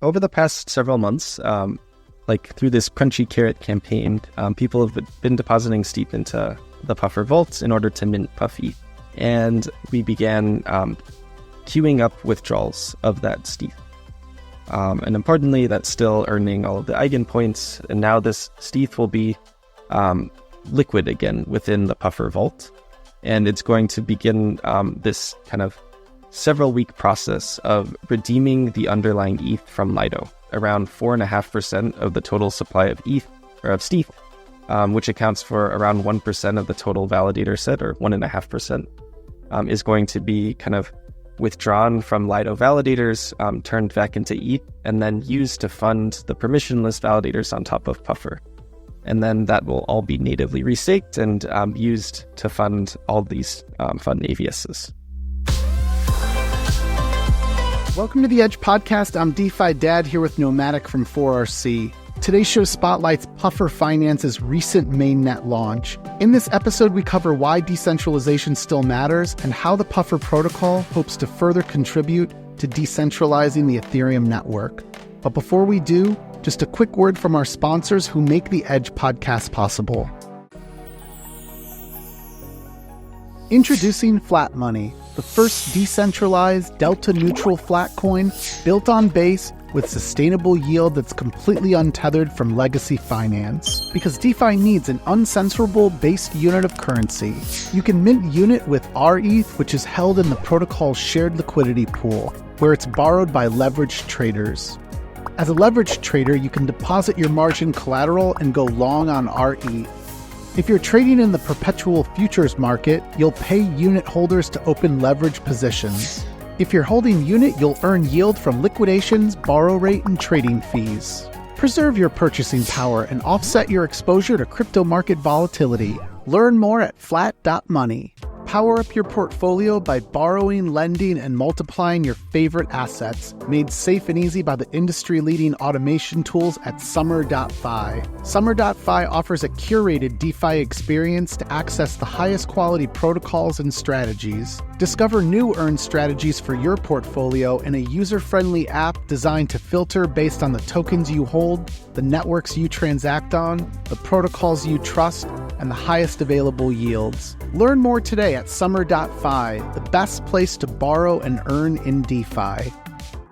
over the past several months, like through this Crunchy Carrot campaign, people have been depositing stETH into the Puffer vaults in order to mint pufETH. And we began queuing up withdrawals of that stETH. And importantly, that's still earning all of the Eigen points. And now this stETH will be liquid again within the Puffer vault. And it's going to begin this kind of several-week process of redeeming the underlying ETH from Lido, around 4.5% of the total supply of ETH, or of stETH, which accounts for around 1% of the total validator set, or 1.5%, is going to be kind of withdrawn from Lido validators, turned back into ETH, and then used to fund the permissionless validators on top of Puffer. And then that will all be natively restaked and used to fund all these fun AVSs. Welcome to the Edge Podcast. I'm DeFi Dad here with Nomadic from 4RC. Today's show spotlights Puffer Finance's recent mainnet launch. In this episode, we cover why decentralization still matters and how the Puffer protocol hopes to further contribute to decentralizing the Ethereum network. But before we do, just a quick word from our sponsors who make the Edge Podcast possible. Introducing Flat Money, the first decentralized, delta-neutral FLATCOIN built on Base with sustainable yield that's completely untethered from legacy finance. Because DeFi needs an uncensorable based unit of currency. You can mint unit with RETH, which is held in the protocol's shared liquidity pool, where it's borrowed by leveraged traders. As a leveraged trader, you can deposit your margin collateral and go long on RETH. If you're trading in the perpetual futures market, you'll pay unit holders to open leverage positions. If you're holding unit, you'll earn yield from liquidations, borrow rate, and trading fees. Preserve your purchasing power and offset your exposure to crypto market volatility. Learn more at flat.money. Power up your portfolio by borrowing, lending, and multiplying your favorite assets, made safe and easy by the industry-leading automation tools at SUMMER.FI. SUMMER.FI offers a curated DeFi experience to access the highest quality protocols and strategies. Discover new earn strategies for your portfolio in a user-friendly app designed to filter based on the tokens you hold, the networks you transact on, the protocols you trust, and the highest available yields. Learn more today at SUMMER.FI, the best place to borrow and earn in DeFi.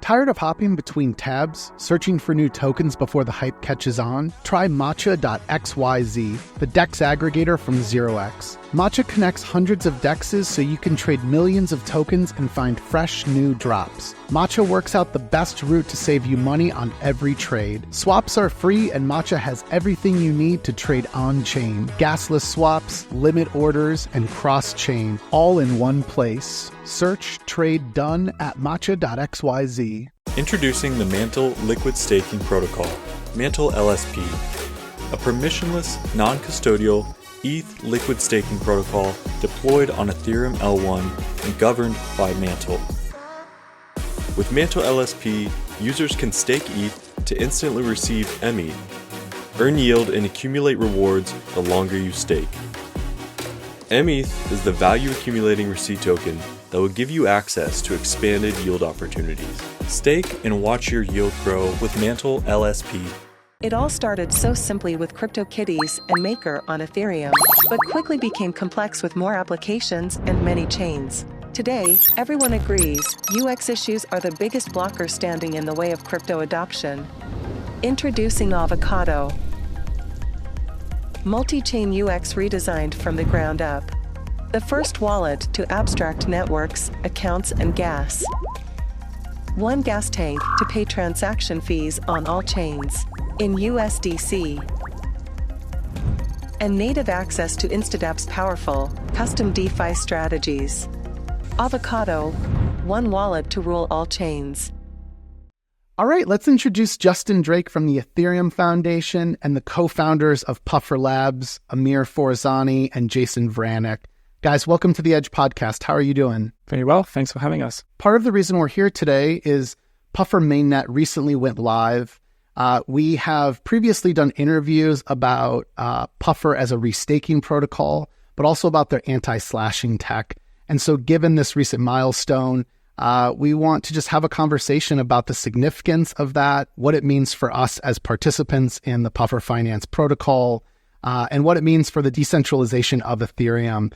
Tired of hopping between tabs, searching for new tokens before the hype catches on? Try MATCHA.XYZ, the DEX aggregator from 0x. Matcha connects hundreds of DEXs so you can trade millions of tokens and find fresh new drops. Matcha works out the best route to save you money on every trade. Swaps are free and Matcha has everything you need to trade on-chain. Gasless swaps, limit orders, and cross-chain, all in one place. Search Trade Done at MATCHA.XYZ. Introducing the MANTLE Liquid Staking Protocol, MANTLE LSP, a permissionless, non-custodial ETH liquid staking protocol deployed on Ethereum L1 and governed by MANTLE. With MANTLE LSP, users can stake ETH to instantly receive METH, earn yield and accumulate rewards the longer you stake. METH is the value accumulating receipt token that will give you access to expanded yield opportunities. Stake and watch your yield grow with MANTLE LSP. It all started so simply with CryptoKitties and Maker on Ethereum, but quickly became complex with more applications and many chains. Today, everyone agrees UX issues are the biggest blocker standing in the way of crypto adoption. Introducing Avocado. Multi-chain UX redesigned from the ground up. The first wallet to abstract networks, accounts, and gas. One gas tank to pay transaction fees on all chains in USDC. And native access to INSTADAPP's powerful, custom DeFi strategies. Avocado, one wallet to rule all chains. All right, let's introduce Justin Drake from the Ethereum Foundation and the co-founders of Puffer Labs, Amir, Forouzani, and Jason Vranek. Guys, welcome to the Edge Podcast. How are you doing? Very well. Thanks for having us. Part of the reason we're here today is Puffer Mainnet recently went live. We have previously done interviews about Puffer as a restaking protocol, but also about their anti-slashing tech. And so given this recent milestone, We want to just have a conversation about the significance of that, what it means for us as participants in the Puffer Finance protocol, and what it means for the decentralization of Ethereum.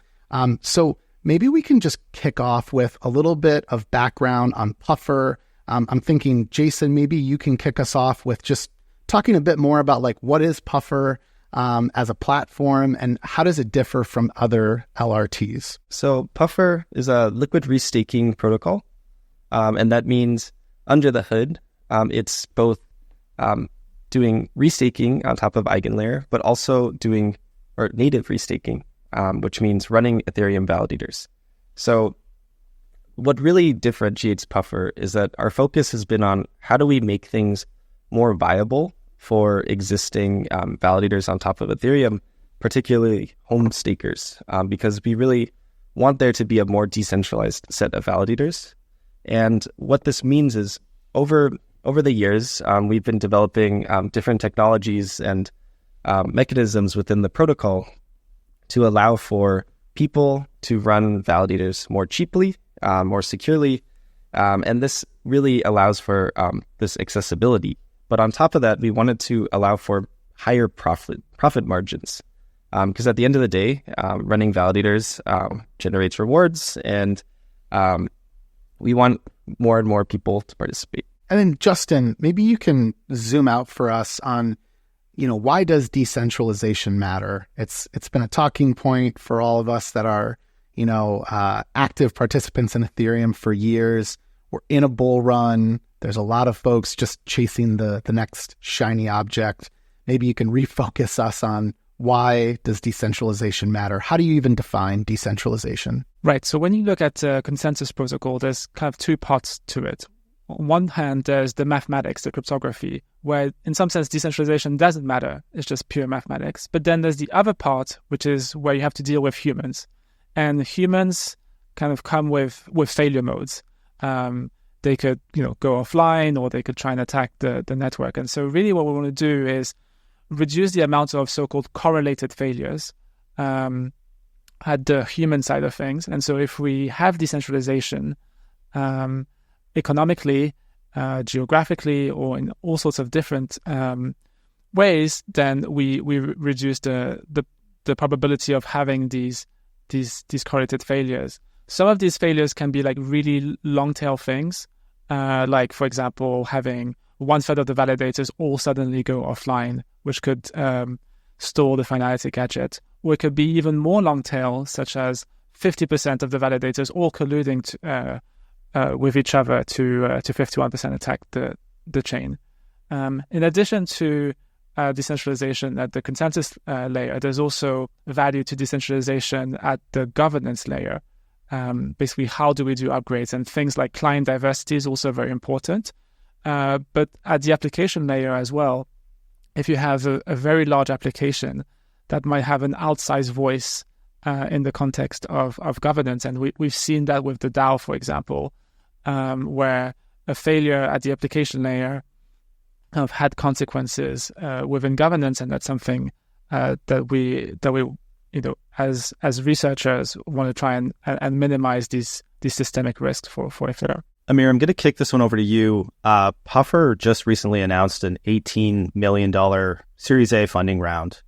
So maybe we can just kick off with a little bit of background on Puffer. I'm thinking, Jason, maybe you can kick us off with just talking a bit more about like what is Puffer as a platform and how does it differ from other LRTs? So Puffer is a liquid restaking protocol. And that means under the hood, it's both doing restaking on top of EigenLayer, but also doing native restaking, which means running Ethereum validators. So what really differentiates Puffer is that our focus has been on how do we make things more viable for existing validators on top of Ethereum, particularly home stakers, because we really want there to be a more decentralized set of validators. And what this means is over the years, we've been developing different technologies and mechanisms within the protocol to allow for people to run validators more cheaply, more securely. And this really allows for this accessibility. But on top of that, we wanted to allow for higher profit margins. Because at the end of the day, running validators generates rewards, and we want more and more people to participate. And then Justin, maybe you can zoom out for us on, why does decentralization matter? It's been a talking point for all of us that are, active participants in Ethereum for years. We're in a bull run. There's a lot of folks just chasing the next shiny object. Maybe you can refocus us on why does decentralization matter? How do you even define decentralization? Right. So when you look at consensus protocol, there's kind of two parts to it. On one hand, there's the mathematics, the cryptography, where in some sense decentralization doesn't matter. It's just pure mathematics. But then there's the other part, which is where you have to deal with humans. And humans kind of come with failure modes. They could, go offline, or they could try and attack the network. And so really what we want to do is reduce the amount of so-called correlated failures at the human side of things. And so if we have decentralization economically, geographically, or in all sorts of different ways, then we reduce the probability of having these correlated failures. Some of these failures can be like really long tail things, like, for example, having 1/3 of the validators all suddenly go offline, which could stall the finality gadget. Or it could be even more long tail, such as 50% of the validators all colluding with each other to 51% attack the chain. In addition to decentralization at the consensus layer, there's also value to decentralization at the governance layer. Basically, how do we do upgrades? And things like client diversity is also very important. But at the application layer as well, if you have a very large application that might have an outsized voice in the context of governance, and we've seen that with the DAO, for example, where a failure at the application layer kind of had consequences within governance, and that's something that we as researchers want to try and minimize these systemic risks for Ethereum. Amir, I'm going to kick this one over to you. Puffer just recently announced an $18 million Series A funding round.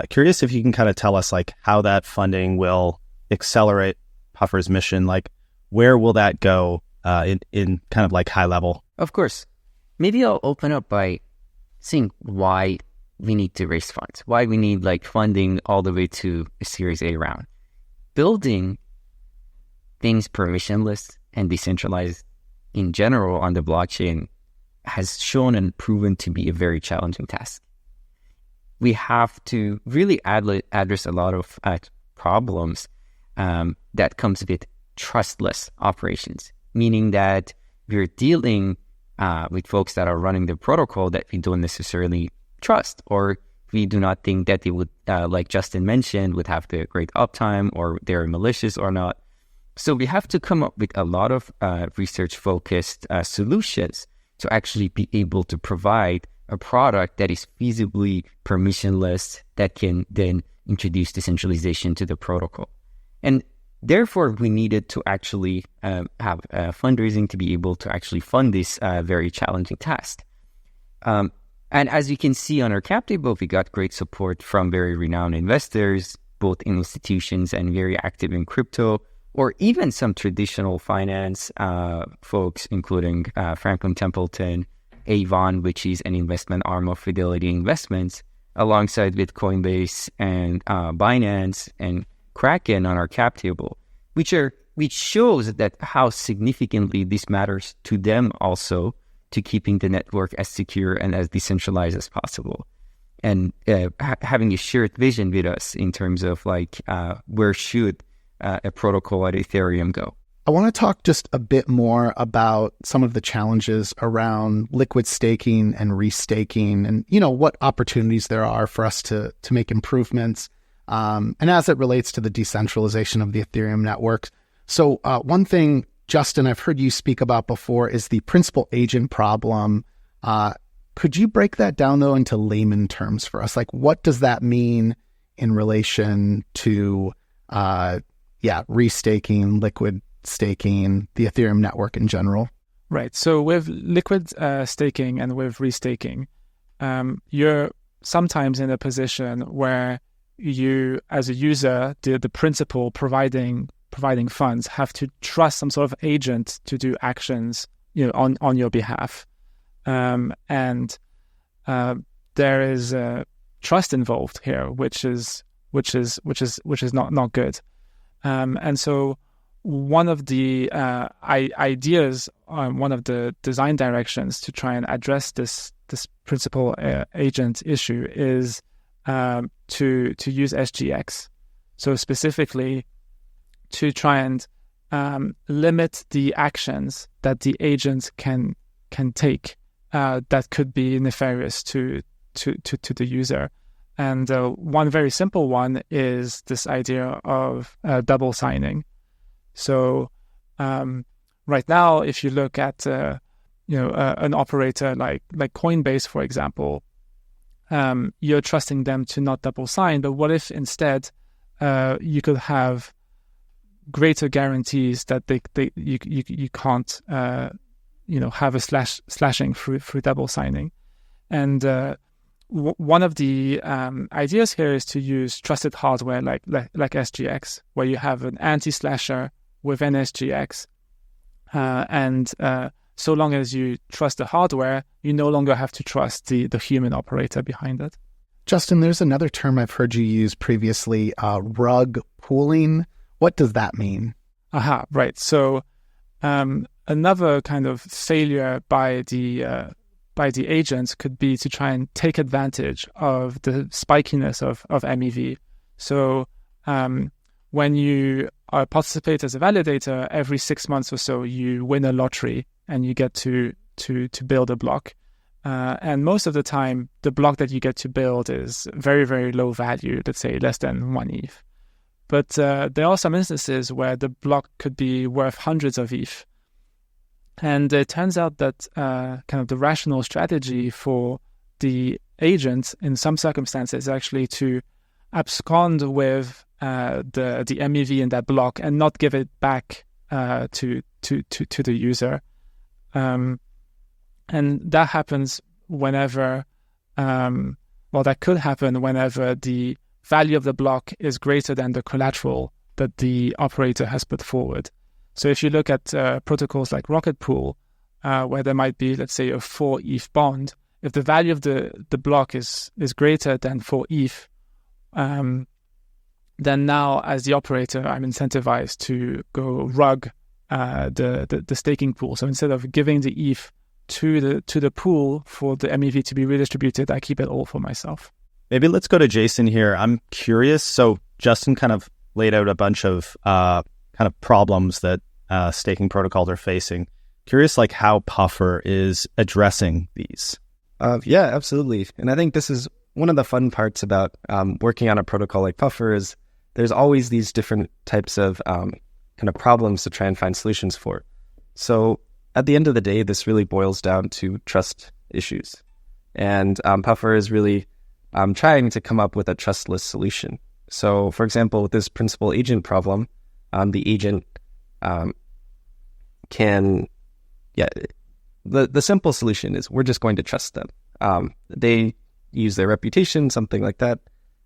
Curious if you can kind of tell us like how that funding will accelerate Puffer's mission. Like, where will that go in kind of like high level? Of course. Maybe I'll open up by saying why we need to raise funds, why we need like funding all the way to a Series A round. Building things permissionless and decentralized in general on the blockchain has shown and proven to be a very challenging task. We have to really address a lot of problems that comes with trustless operations, meaning that we're dealing with folks that are running the protocol that we don't necessarily trust, or we do not think that they would, like Justin mentioned, would have the great uptime, or they're malicious or not. So we have to come up with a lot of research-focused solutions to actually be able to provide a product that is feasibly permissionless, that can then introduce decentralization to the protocol. And Therefore, we needed to actually have fundraising to be able to actually fund this very challenging task. And as you can see on our cap table, we got great support from very renowned investors, both in institutions and very active in crypto, or even some traditional finance folks, including Franklin Templeton, Avon, which is an investment arm of Fidelity Investments, alongside with Coinbase and Binance and Kraken on our cap table, which shows that how significantly this matters to them also, to keeping the network as secure and as decentralized as possible, and having a shared vision with us in terms of where should a protocol at Ethereum go. I want to talk just a bit more about some of the challenges around liquid staking and restaking, and what opportunities there are for us to make improvements, and as it relates to the decentralization of the Ethereum network. So one thing, Justin, I've heard you speak about before is the principal agent problem. Could you break that down, though, into layman terms for us? What does that mean in relation to restaking, liquid staking, the Ethereum network in general? Right. So with liquid staking and with restaking, you're sometimes in a position where you, as a user, the principal providing funds, have to trust some sort of agent to do actions, on your behalf, and there is trust involved here, which is not good, and so one of the ideas, one of the design directions to try and address this principal agent issue is to use SGX. So specifically, to try and limit the actions that the agents can take that could be nefarious to the user. And one very simple one is this idea of double signing. So right now, if you look at an operator like Coinbase, for example, you're trusting them to not double sign. But what if instead you could have greater guarantees that you can't have a slashing through double signing? And one of the ideas here is to use trusted hardware like SGX, where you have an anti-slasher within SGX, and so long as you trust the hardware, you no longer have to trust the human operator behind it. Justin, there's another term I've heard you use previously, rug pooling. What does that mean? Right. So another kind of failure by the agents could be to try and take advantage of the spikiness of MEV. So when you participate as a validator, every 6 months or so, you win a lottery and you get to build a block. And most of the time, the block that you get to build is very, very low value, let's say less than 1 ETH. But there are some instances where the block could be worth hundreds of ETH. And it turns out that kind of the rational strategy for the agent in some circumstances is actually to abscond with the MEV in that block and not give it back to the user. And that happens whenever, that could happen whenever the value of the block is greater than the collateral that the operator has put forward. So if you look at protocols like Rocket Pool, where there might be, let's say, a 4 ETH bond, if the value of the block is greater than 4 ETH, then now as the operator, I'm incentivized to go rug the staking pool. So instead of giving the ETH to the pool for the MEV to be redistributed, I keep it all for myself. Maybe let's go to Jason here. I'm curious. So Justin kind of laid out a bunch of kind of problems that staking protocols are facing. Curious, how Puffer is addressing these. Yeah, absolutely. And I think this is one of the fun parts about working on a protocol like Puffer is there's always these different types of kind of problems to try and find solutions for. So at the end of the day, this really boils down to trust issues. And Puffer is really trying to come up with a trustless solution. So for example, with this principal agent problem, the agent can, the simple solution is we're just going to trust them. They use their reputation, something like that.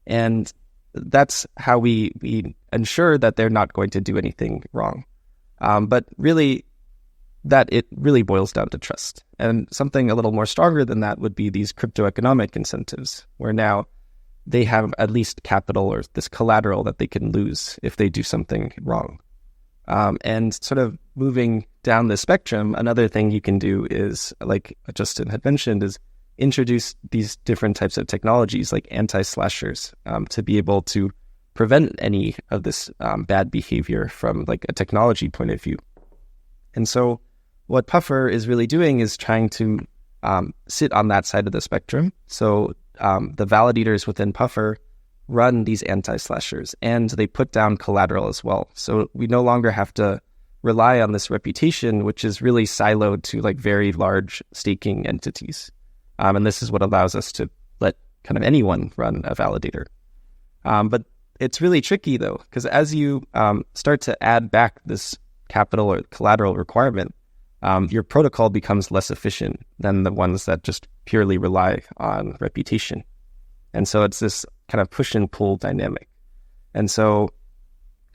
And that's how we ensure that they're not going to do anything wrong. But really, that it really boils down to trust. And something a little more stronger than that would be these crypto economic incentives, where now they have at least capital or this collateral that they can lose if they do something wrong. And sort of moving down the spectrum, another thing you can do is, like Justin had mentioned, is introduce these different types of technologies like anti-slashers to be able to prevent any of this bad behavior from like a technology point of view. And so what Puffer is really doing is trying to sit on that side of the spectrum. So the validators within Puffer run these anti-slashers, and they put down collateral as well. So we no longer have to rely on this reputation, which is really siloed to like very large staking entities. And this is what allows us to let kind of anyone run a validator. But it's really tricky though, because as you start to add back this capital or collateral requirement, your protocol becomes less efficient than the ones that just purely rely on reputation. And so it's this kind of push and pull dynamic. And so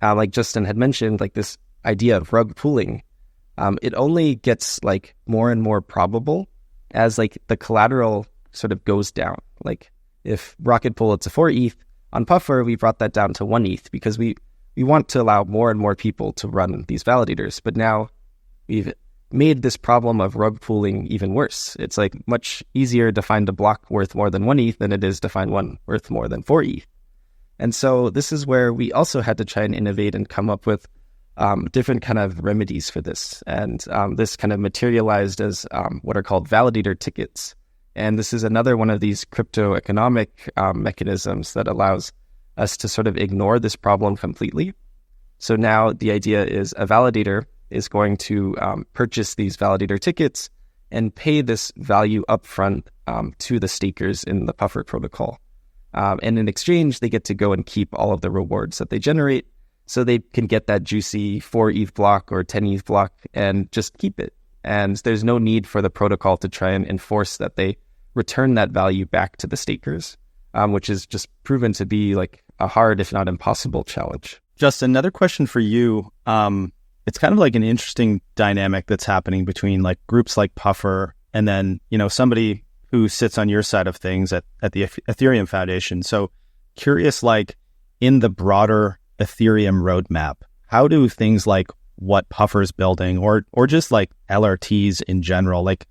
like Justin had mentioned, like this idea of rug pooling, it only gets like more and more probable as like the collateral sort of goes down. Like if Rocket Pool, it's a 4 ETH, on Puffer, we brought that down to 1 ETH because we want to allow more and more people to run these validators. But now we've made this problem of rug pooling even worse. It's like much easier to find a block worth more than 1 ETH than it is to find one worth more than 4 ETH. And so this is where we also had to try and innovate and come up with different kind of remedies for this. And this kind of materialized as what are called validator tickets. And this is another one of these crypto economic mechanisms that allows us to sort of ignore this problem completely. So now the idea is a validator is going to purchase these validator tickets and pay this value upfront to the stakers in the Puffer protocol. And in exchange, they get to go and keep all of the rewards that they generate, so they can get that juicy 4 ETH block or 10 ETH block and just keep it. And there's no need for the protocol to try and enforce that they return that value back to the stakers, which is just proven to be like a hard, if not impossible, challenge. Justin, another question for you. It's kind of like an interesting dynamic that's happening between like groups like Puffer and then, you know, somebody who sits on your side of things at the Ethereum Foundation. So curious, like in the broader Ethereum roadmap, how do things like what Puffer's building or just like LRTs in general, like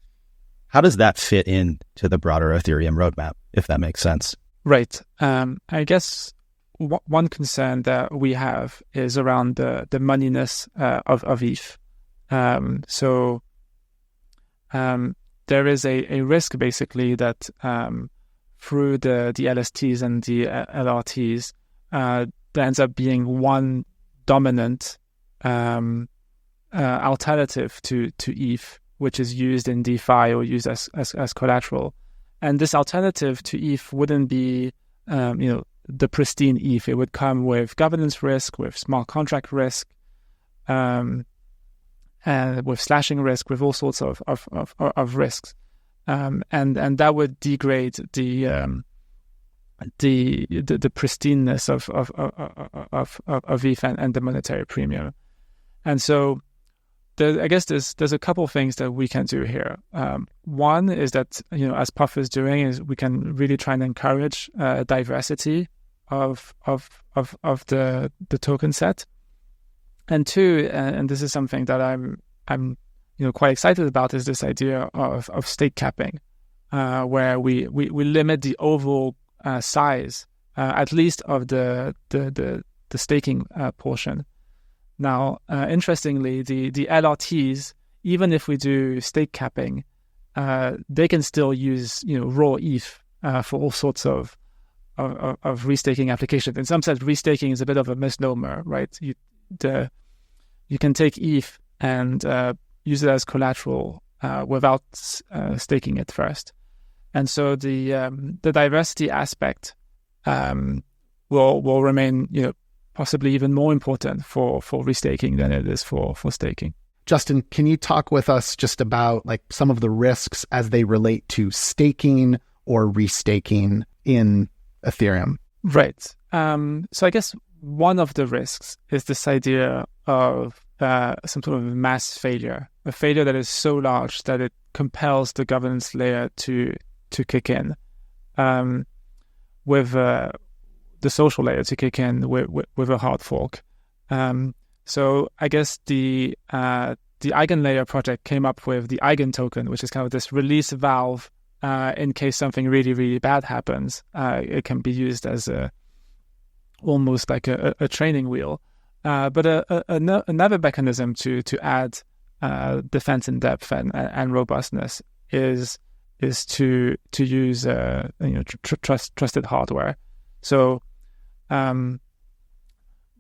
how does that fit in to the broader Ethereum roadmap, if that makes sense? Right. I guess one concern that we have is around the moneyness of ETH. So there is a risk basically that through the LSTs and the LRTs, there ends up being one dominant alternative to ETH, which is used in DeFi or used as collateral. And this alternative to ETH wouldn't be, the pristine ETH. It would come with governance risk, with smart contract risk, and with slashing risk, with all sorts of risks, and that would degrade the pristineness of ETH and the monetary premium. And so I guess there's a couple of things that we can do here. One is that, as Puffer is doing, is we can really try and encourage diversity of the token set. And two, and this is something that I'm quite excited about, is this idea of stake capping, where we limit the overall size, at least of the staking portion. Now, interestingly, the LRTs, even if we do stake capping, they can still use raw ETH for all sorts of restaking applications. In some sense, restaking is a bit of a misnomer, right? You can take ETH and use it as collateral without staking it first. And so the diversity aspect will remain possibly even more important for restaking than it is for staking. Justin, can you talk with us just about like some of the risks as they relate to staking or restaking in Ethereum? Right. So I guess one of the risks is this idea of some sort of mass failure, a failure that is so large that it compels the governance layer to kick in, with the social layer to kick in with a hard fork. So I guess the EigenLayer project came up with the Eigen token, which is kind of this release valve in case something really, really bad happens. It can be used as almost like a training wheel. But another mechanism to add defense in depth and robustness is to use trusted hardware. So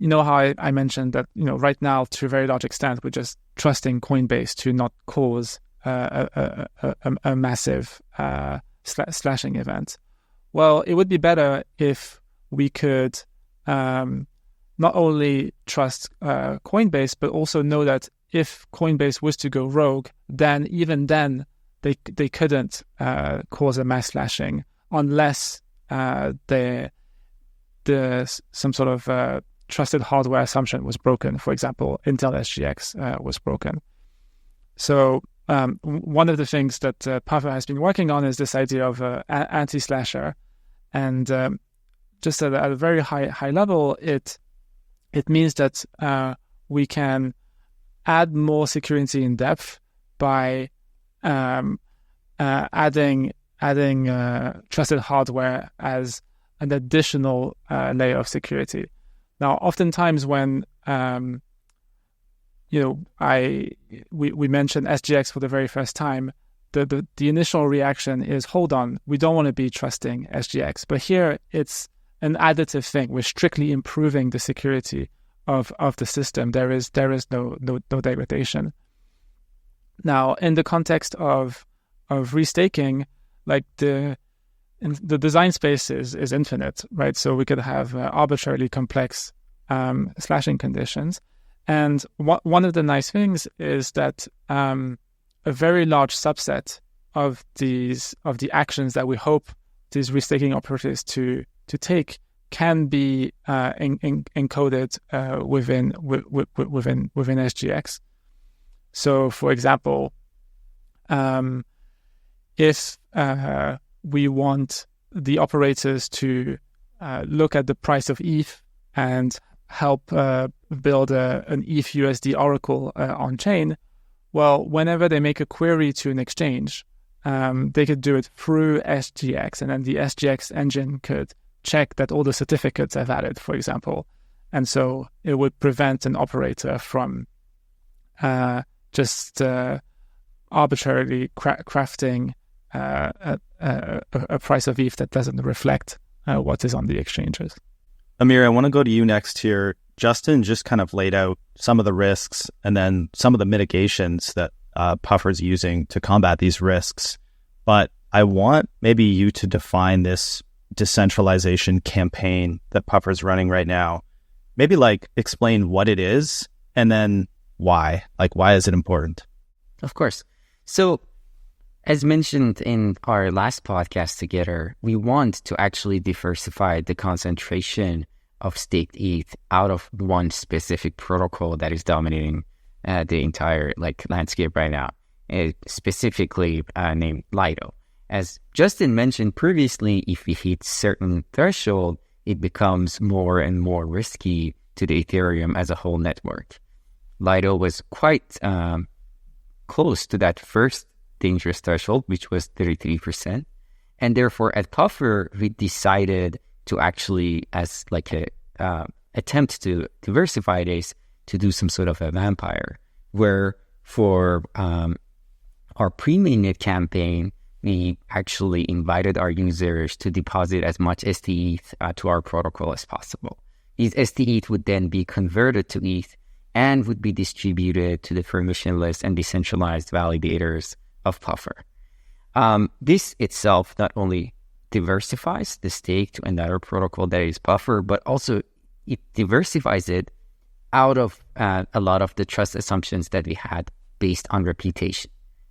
you know how I mentioned that right now to a very large extent we're just trusting Coinbase to not cause a massive slashing event. Well, it would be better if we could not only trust Coinbase, but also know that if Coinbase was to go rogue, then even then they couldn't cause a mass slashing unless some sort of trusted hardware assumption was broken. For example, Intel SGX was broken. So one of the things that Puffer has been working on is this idea of anti-slasher, and just at a very high level, it means that we can add more security in depth by adding trusted hardware as an additional layer of security. Now, oftentimes when we mentioned SGX for the very first time, the initial reaction is, hold on, we don't want to be trusting SGX. But here it's an additive thing. We're strictly improving the security of the system. There is no degradation. Now, in the context of restaking, like the design space is infinite, right? So we could have arbitrarily complex slashing conditions. And one of the nice things is that a very large subset of the actions that we hope these restaking operators to take can be encoded within SGX. So, for example, if we want the operators to look at the price of ETH and help build an ETH USD oracle on chain, well, whenever they make a query to an exchange, they could do it through SGX, and then the SGX engine could check that all the certificates are valid, for example. And so it would prevent an operator from just arbitrarily crafting a price of ETH that doesn't reflect what is on the exchanges. Amir, I want to go to you next here. Justin just kind of laid out some of the risks and then some of the mitigations that Puffer's using to combat these risks. But I want maybe you to define this decentralization campaign that Puffer's running right now. Maybe explain what it is and then why. Why is it important? Of course. So as mentioned in our last podcast together, we want to actually diversify the concentration of staked ETH out of one specific protocol that is dominating the entire landscape right now, specifically named Lido. As Justin mentioned previously, if we hit certain threshold, it becomes more and more risky to the Ethereum as a whole network. Lido was quite close to that first dangerous threshold, which was 33%. And therefore, at Puffer, we decided to actually, as a attempt to diversify this, to do some sort of a vampire, where for our pre-mainnet campaign, we actually invited our users to deposit as much stETH to our protocol as possible. These stETH would then be converted to ETH and would be distributed to the permissionless and decentralized validators of Puffer. This itself not only diversifies the stake to another protocol that is Puffer, but also it diversifies it out of a lot of the trust assumptions that we had based on reputation.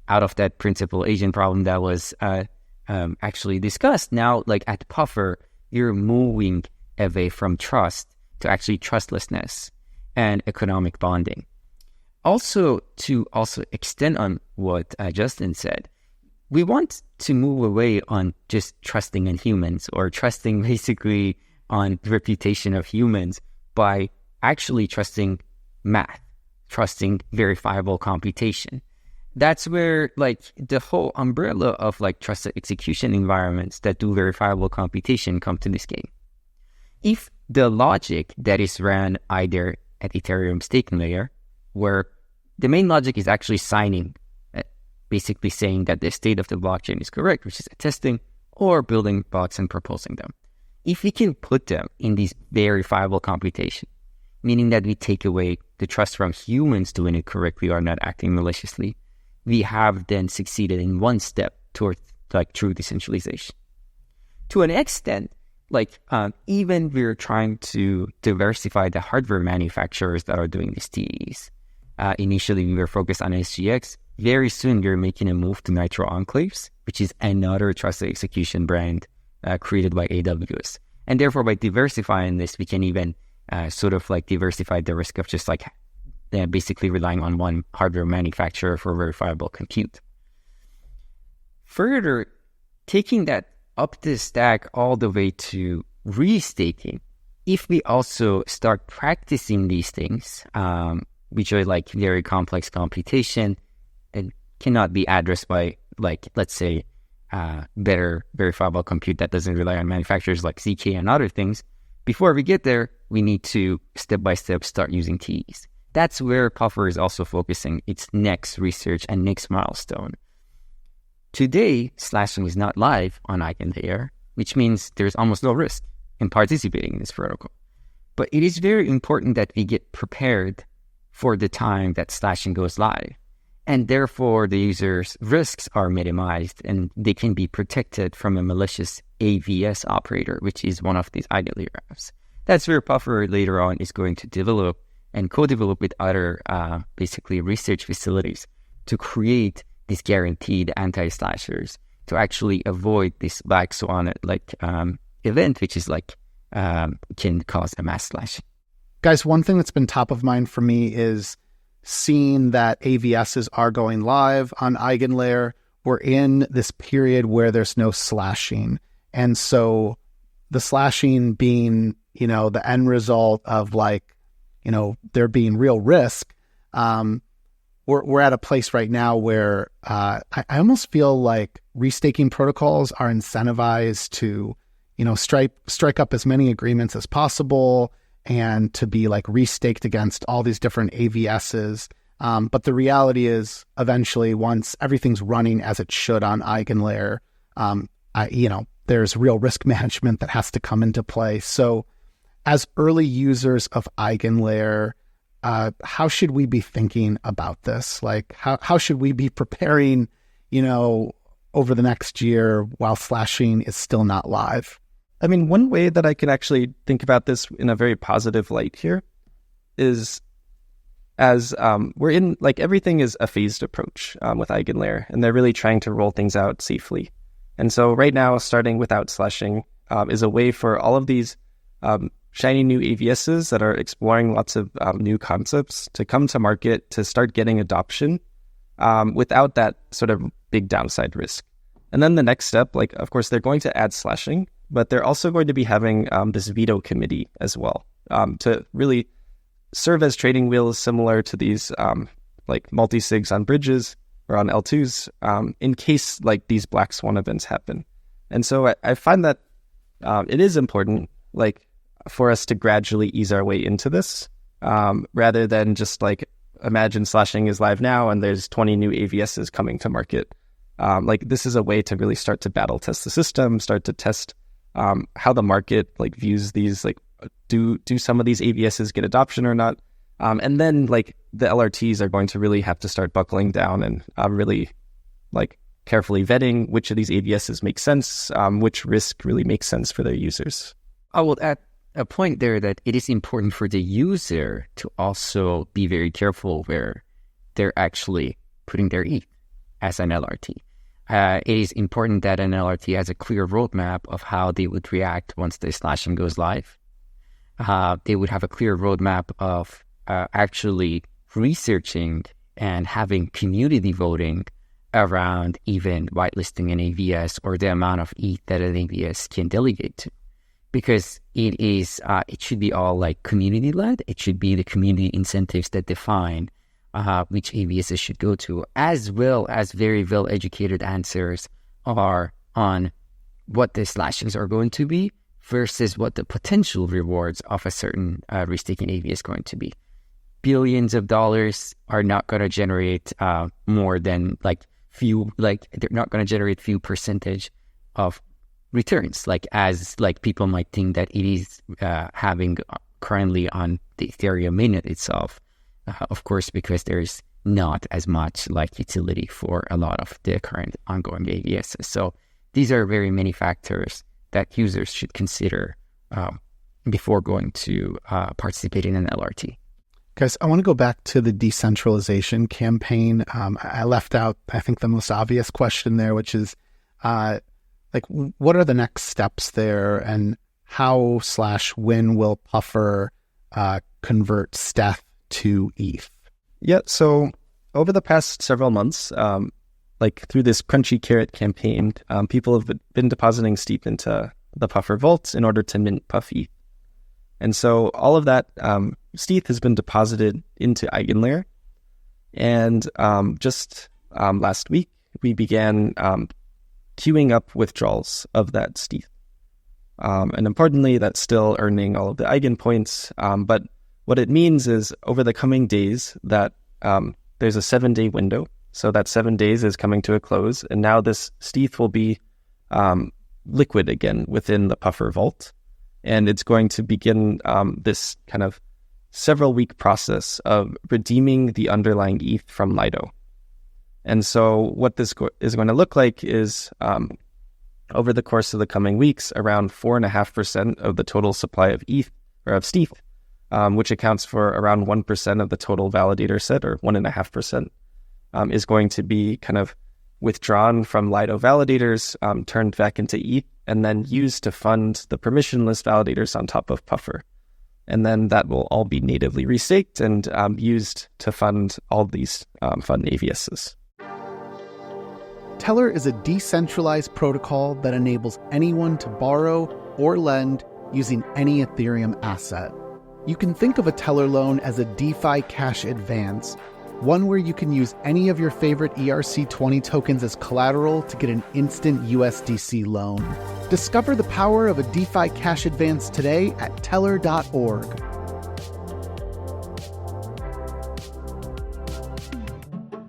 Out of that principal agent problem that was actually discussed, now like at Puffer, you're moving away from trust to actually trustlessness and economic bonding. Also, to extend on what Justin said, we want to move away on just trusting in humans or trusting basically on the reputation of humans by actually trusting math, trusting verifiable computation. That's where like the whole umbrella of like trusted execution environments that do verifiable computation come to this game. If the logic that is ran either at Ethereum staking layer, where the main logic is actually signing, basically saying that the state of the blockchain is correct, which is attesting, or building blocks and proposing them. If we can put them in these verifiable computation, meaning that we take away the trust from humans doing it correctly or not acting maliciously, we have then succeeded in one step towards like true decentralization. To an extent, like even we're trying to diversify the hardware manufacturers that are doing these TEs. Initially, we were focused on SGX. Very soon, we're making a move to Nitro Enclaves, which is another trusted execution brand created by AWS. And therefore, by diversifying this, we can even sort of like diversify the risk of just like basically relying on one hardware manufacturer for verifiable compute. Further, taking that up the stack all the way to restaking, if we also start practicing these things, which are like very complex computation and cannot be addressed by like, let's say, better verifiable compute that doesn't rely on manufacturers like ZK and other things, before we get there, we need to step by step start using TEs. That's where Puffer is also focusing its next research and next milestone. Today, slashing is not live on EigenLayer, which means there's almost no risk in participating in this protocol. But it is very important that we get prepared for the time that slashing goes live. And therefore, the user's risks are minimized and they can be protected from a malicious AVS operator, which is one of these EigenLayer apps. That's where Puffer later on is going to develop and co-develop with other basically research facilities to create these guaranteed anti-slashers to actually avoid this black swan like event, which is like can cause a mass slashing. Guys, one thing that's been top of mind for me is seeing that AVSs are going live on EigenLayer. We're in this period where there's no slashing. And so the slashing being, the end result of like, there being real risk. We're at a place right now where I almost feel like restaking protocols are incentivized to, strike up as many agreements as possible and to be like restaked against all these different AVSs. But the reality is eventually once everything's running as it should on EigenLayer, there's real risk management that has to come into play. So as early users of EigenLayer, how should we be thinking about this? Like how should we be preparing, over the next year while slashing is still not live? I mean, one way that I can actually think about this in a very positive light here is as we're in, like everything is a phased approach with EigenLayer, and they're really trying to roll things out safely. And so right now, starting without slashing is a way for all of these shiny new AVSs that are exploring lots of new concepts to come to market, to start getting adoption without that sort of big downside risk. And then the next step, like, of course, they're going to add slashing, but they're also going to be having this veto committee as well to really serve as trading wheels similar to these like multi-sigs on bridges or on L2s in case like these black swan events happen. And so I find that it is important like for us to gradually ease our way into this rather than just like imagine slashing is live now and there's 20 new AVSs coming to market. Like this is a way to really start to battle test the system, start to test how the market like views these, like do some of these AVSs get adoption or not? And then like the LRTs are going to really have to start buckling down and really like carefully vetting which of these AVSs make sense, which risk really makes sense for their users. I will add a point there that it is important for the user to also be very careful where they're actually putting their ETH as an LRT. It is important that an LRT has a clear roadmap of how they would react once the slashing goes live. They would have a clear roadmap of actually researching and having community voting around even whitelisting an AVS or the amount of ETH that an AVS can delegate to. Because it should be all like community-led. It should be the community incentives that define which AVSs should go to, as well as very well-educated answers are on what the slashings are going to be versus what the potential rewards of a certain restaking AVS is going to be. Billions of dollars are not going to generate more than they're not going to generate few percentage of returns, as people might think that it is having currently on the Ethereum mainnet itself. Of course, because there's not as much utility for a lot of the current ongoing AVSs. So these are very many factors that users should consider before going to participate in an LRT. Guys, I want to go back to the decentralization campaign. I left out, I think, the most obvious question there, which is what are the next steps there, and how/when will Puffer convert stETH to ETH? Yeah, so over the past several months, through this crunchy carrot campaign, people have been depositing stETH into the Puffer vault in order to mint pufETH. And so all of that stETH has been deposited into EigenLayer. And just last week, we began queuing up withdrawals of that stETH. And importantly, that's still earning all of the Eigen points. But what it means is over the coming days that there's a 7-day window. So that 7 days is coming to a close. And now this stETH will be liquid again within the Puffer vault. And it's going to begin this kind of several week process of redeeming the underlying ETH from Lido. And so what this is going to look like is over the course of the coming weeks, around 4.5% of the total supply of ETH or of stETH, which accounts for around 1% of the total validator set, or 1.5%, is going to be kind of withdrawn from Lido validators, turned back into ETH, and then used to fund the permissionless validators on top of Puffer. And then that will all be natively restaked and used to fund all these fun AVSs. Tellor is a decentralized protocol that enables anyone to borrow or lend using any Ethereum asset. You can think of a Tellor loan as a DeFi cash advance, one where you can use any of your favorite ERC20 tokens as collateral to get an instant USDC loan. Discover the power of a DeFi cash advance today at Tellor.org.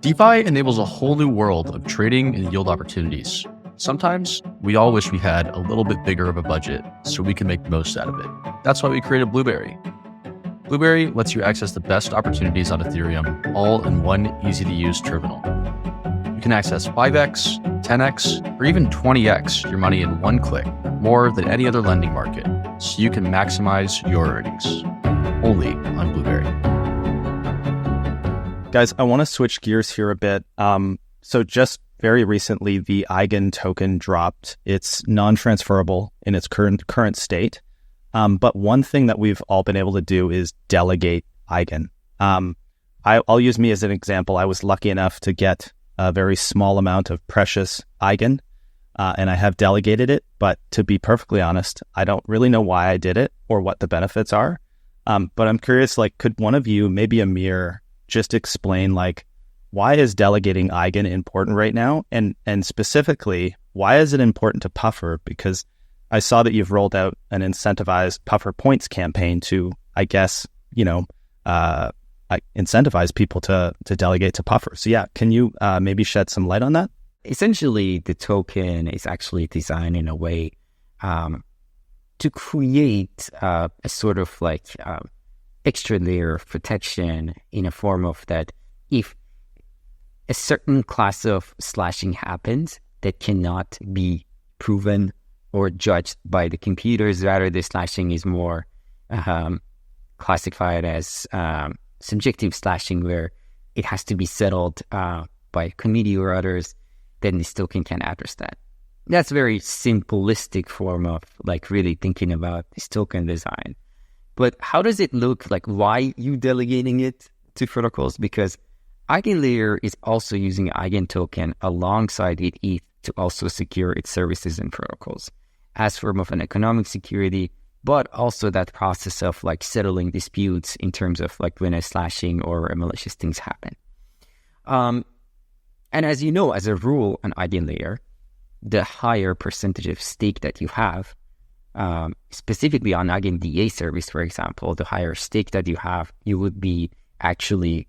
DeFi enables a whole new world of trading and yield opportunities. Sometimes we all wish we had a little bit bigger of a budget so we can make the most out of it. That's why we created Blueberry. Blueberry lets you access the best opportunities on Ethereum all in one easy-to-use terminal. You can access 5x, 10x, or even 20x your money in one click, more than any other lending market, so you can maximize your earnings. Only on Blueberry. Guys, I want to switch gears here a bit. So just very recently, the Eigen token dropped. It's non-transferable in its current state. But one thing that we've all been able to do is delegate Eigen. I'll use me as an example. I was lucky enough to get a very small amount of precious Eigen, and I have delegated it. But to be perfectly honest, I don't really know why I did it or what the benefits are. But I'm curious, could one of you, maybe Amir, just explain, why is delegating Eigen important right now? And specifically, why is it important to Puffer? Because I saw that you've rolled out an incentivized Puffer points campaign to, incentivize people to delegate to Puffer. So yeah, can you maybe shed some light on that? Essentially, the token is actually designed in a way to create a sort of extra layer of protection in a form of that if a certain class of slashing happens that cannot be proven or judged by the computers, rather the slashing is more classified as subjective slashing, where it has to be settled by a committee or others, then this token can address that. That's a very simplistic form of like really thinking about this token design. But how does it look like? Why you delegating it to protocols? Because EigenLayer is also using Eigen token alongside ETH to also secure its services and protocols as form of an economic security, but also that process of like settling disputes in terms of like when a slashing or a malicious things happen. And as you know, as a rule on EigenLayer, the higher percentage of stake that you have, specifically on EigenDA service, for example, the higher stake that you have, you would be actually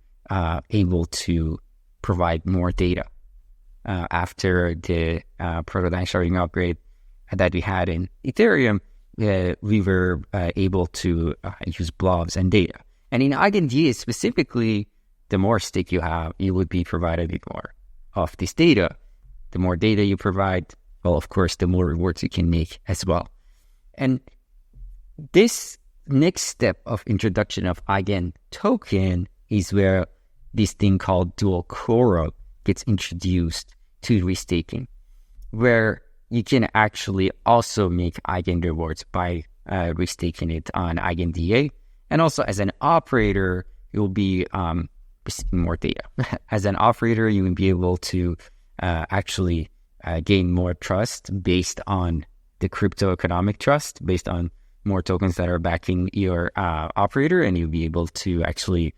able to provide more data. After the prototype sharding upgrade that we had in Ethereum, we were able to use blobs and data. And in EigenDA specifically, the more stake you have, you would be provided with more of this data. The more data you provide, well, of course, the more rewards you can make as well. And this next step of introduction of Eigen token is where this thing called dual quorum gets introduced to restaking, where you can actually also make Eigen rewards by restaking it on EigenDA. And also as an operator, you'll be receiving more data. As an operator, you will be able to actually gain more trust based on the crypto economic trust, based on more tokens that are backing your operator, and you'll be able to actually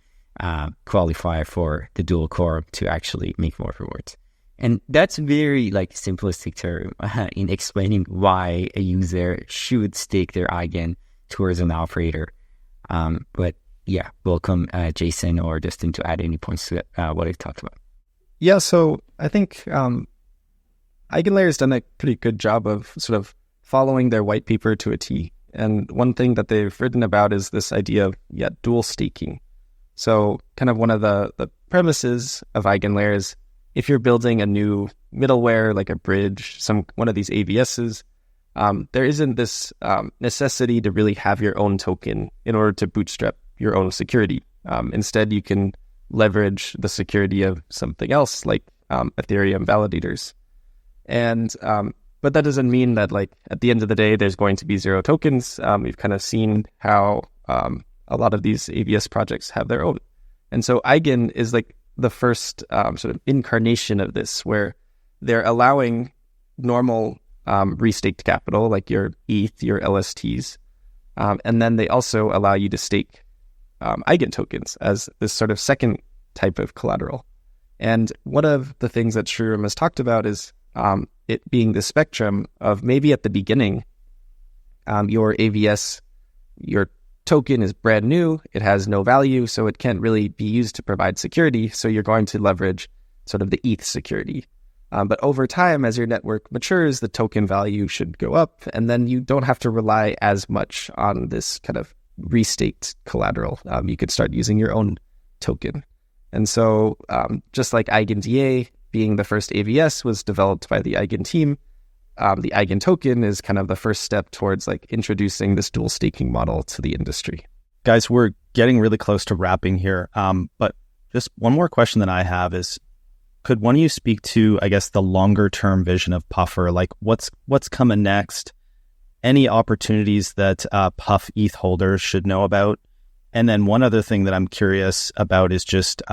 qualify for the dual core to actually make more rewards. And that's very like simplistic term in explaining why a user should stake their Eigen towards an operator. But yeah, welcome Jason or Justin to add any points to what I've talked about. Yeah, so I think EigenLayer has done a pretty good job of sort of following their white paper to a T. And one thing that they've written about is this idea of dual staking. So kind of one of the premises of EigenLayer is if you're building a new middleware, like a bridge, one of these AVSs, there isn't this necessity to really have your own token in order to bootstrap your own security. Instead, you can leverage the security of something else like Ethereum validators. And but that doesn't mean that like at the end of the day, there's going to be zero tokens. We've kind of seen how a lot of these AVS projects have their own. And so Eigen is like the first sort of incarnation of this, where they're allowing normal restaked capital, like your ETH, your LSTs. And then they also allow you to stake Eigen tokens as this sort of second type of collateral. And one of the things that Shroom has talked about is it being the spectrum of maybe at the beginning, your AVS, your token is brand new, it has no value, so it can't really be used to provide security. So you're going to leverage sort of the ETH security. But over time, as your network matures, the token value should go up, and then you don't have to rely as much on this kind of restaked collateral. You could start using your own token. And so just like EigenDA being the first AVS was developed by the Eigen team, the Eigen token is kind of the first step towards like introducing this dual staking model to the industry. Guys, we're getting really close to wrapping here. But just one more question that I have is, could one of you speak to, I guess, the longer term vision of Puffer? Like what's coming next? Any opportunities that pufETH holders should know about? And then one other thing that I'm curious about is just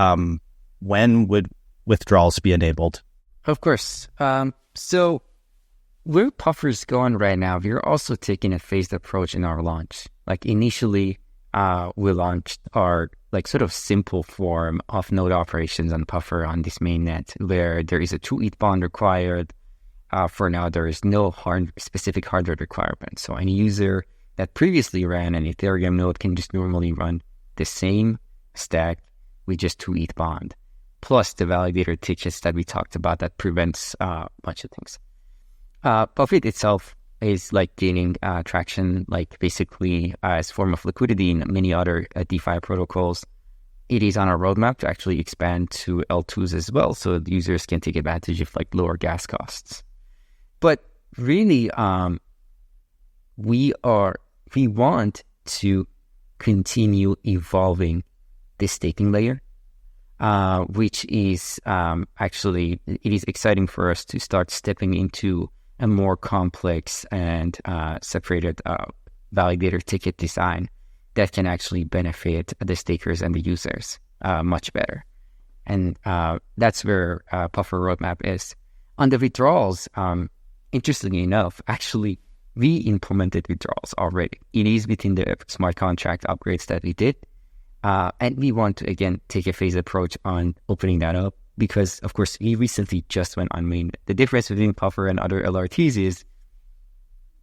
when would withdrawals be enabled? Of course. So where Puffer's going right now, we're also taking a phased approach in our launch. Like initially, we launched our like sort of simple form of node operations on Puffer on this mainnet, where there is a 2 ETH bond required. For now, there is no specific hardware requirement. So any user that previously ran an Ethereum node can just normally run the same stack with just 2 ETH bond, plus the validator tickets that we talked about that prevents a bunch of things. pufETH itself is like gaining traction, like basically as form of liquidity in many other DeFi protocols. It is on our roadmap to actually expand to L2s as well, so the users can take advantage of like lower gas costs. But really, we want to continue evolving the staking layer, which is actually, it is exciting for us to start stepping into a more complex and separated validator ticket design that can actually benefit the stakers and the users much better. And that's where Puffer roadmap is. On the withdrawals, interestingly enough, actually, we implemented withdrawals already. It is within the smart contract upgrades that we did. And we want to, again, take a phased approach on opening that up because, of course, we recently just went on mainnet. The difference between Puffer and other LRTs is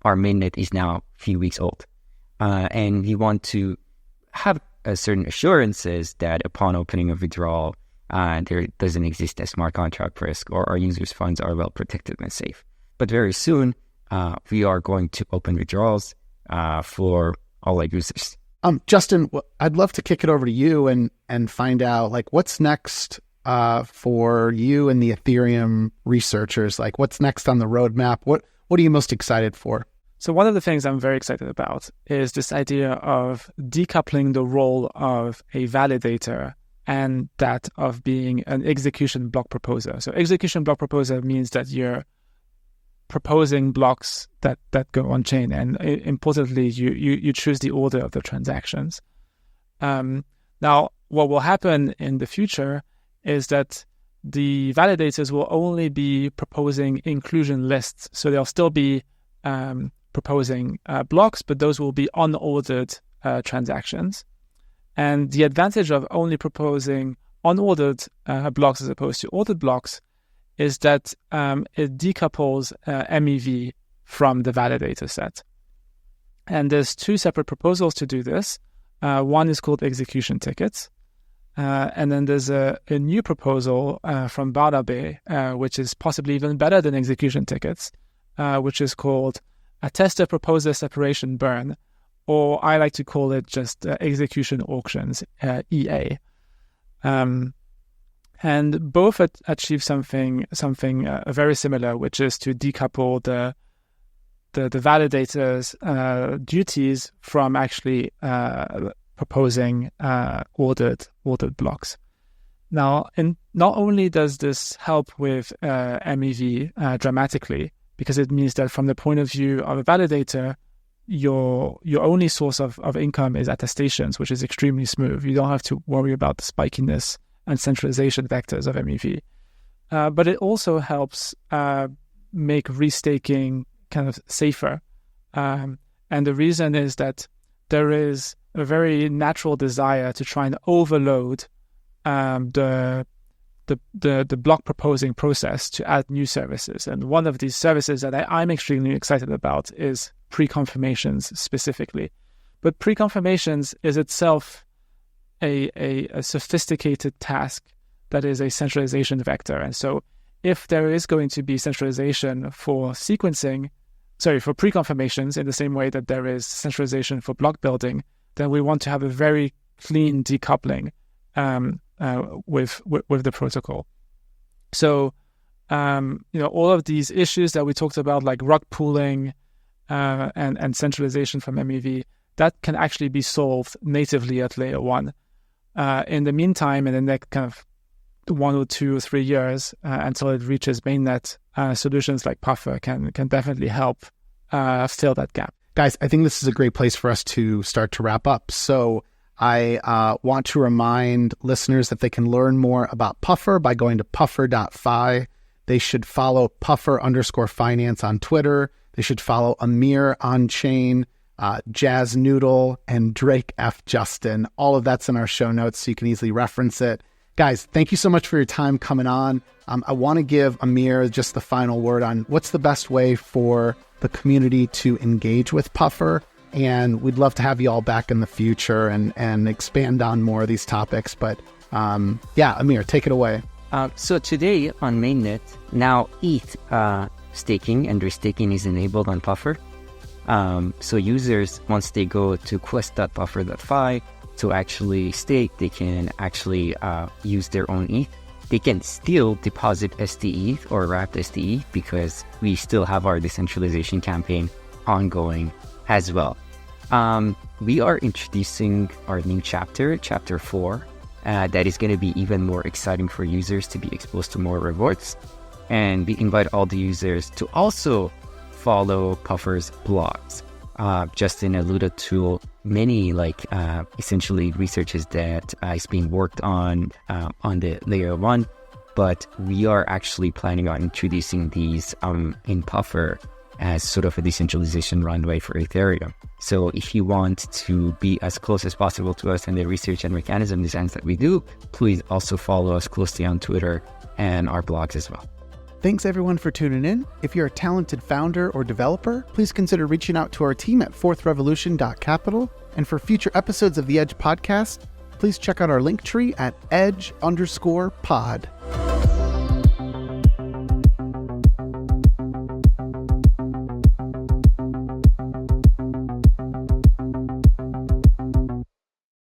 our mainnet is now a few weeks old. And we want to have a certain assurances that upon opening a withdrawal, there doesn't exist a smart contract risk or our users' funds are well protected and safe. But very soon, we are going to open withdrawals for all our users. Justin, I'd love to kick it over to you and find out, like, what's next for you and the Ethereum researchers? Like, what's next on the roadmap? What are you most excited for? So one of the things I'm very excited about is this idea of decoupling the role of a validator and that of being an execution block proposer. So execution block proposer means that you're proposing blocks that go on chain, and importantly, you choose the order of the transactions. Now, what will happen in the future is that the validators will only be proposing inclusion lists. So they'll still be proposing blocks, but those will be unordered transactions. And the advantage of only proposing unordered blocks as opposed to ordered blocks is that it decouples MEV from the validator set. And there's two separate proposals to do this. One is called execution tickets. And then there's a new proposal from Badabe, which is possibly even better than execution tickets, which is called a tester proposer separation burn, or I like to call it just execution auctions, EA. And both achieve something very similar, which is to decouple the validators' duties from actually proposing ordered blocks. Now, not only does this help with MEV dramatically, because it means that from the point of view of a validator, your only source of income is attestations, which is extremely smooth. You don't have to worry about the spikiness and centralization vectors of MEV. But it also helps make restaking kind of safer. And the reason is that there is a very natural desire to try and overload the block proposing process to add new services. And one of these services that I'm extremely excited about is pre-confirmations specifically. But pre-confirmations is itself a sophisticated task that is a centralization vector. And so if there is going to be centralization for for pre-confirmations in the same way that there is centralization for block building, then we want to have a very clean decoupling with the protocol. So, all of these issues that we talked about, like rug pooling and centralization from MEV, that can actually be solved natively at layer 1. In the meantime, in the next kind of 1 or 2 or 3 years until it reaches mainnet, solutions like Puffer can definitely help fill that gap. Guys, I think this is a great place for us to start to wrap up. So I want to remind listeners that they can learn more about Puffer by going to puffer.fi. They should follow Puffer_finance on Twitter. They should follow Amir on chain, Jazz Noodle, and Drake F. Justin. All of that's in our show notes, so you can easily reference it. Guys, thank you so much for your time coming on. I want to give Amir just the final word on what's the best way for the community to engage with Puffer. And we'd love to have you all back in the future and expand on more of these topics. But Amir, take it away. So today on mainnet, now ETH staking and restaking is enabled on Puffer. So users, once they go to quest.puffer.fi to actually stake, they can actually use their own ETH. They can still deposit stETH or wrapped stETH because we still have our decentralization campaign ongoing as well. We are introducing our new chapter, Chapter 4, that is going to be even more exciting for users to be exposed to more rewards. And we invite all the users to also follow Puffer's blogs. Justin alluded to many essentially researches that is being worked on the layer 1, but we are actually planning on introducing these in Puffer as sort of a decentralization runway for Ethereum. So if you want to be as close as possible to us and the research and mechanism designs that we do, please also follow us closely on Twitter and our blogs as well. Thanks everyone for tuning in. If you're a talented founder or developer, please consider reaching out to our team at fourthrevolution.capital. And for future episodes of the Edge podcast, please check out our link tree at edge_pod.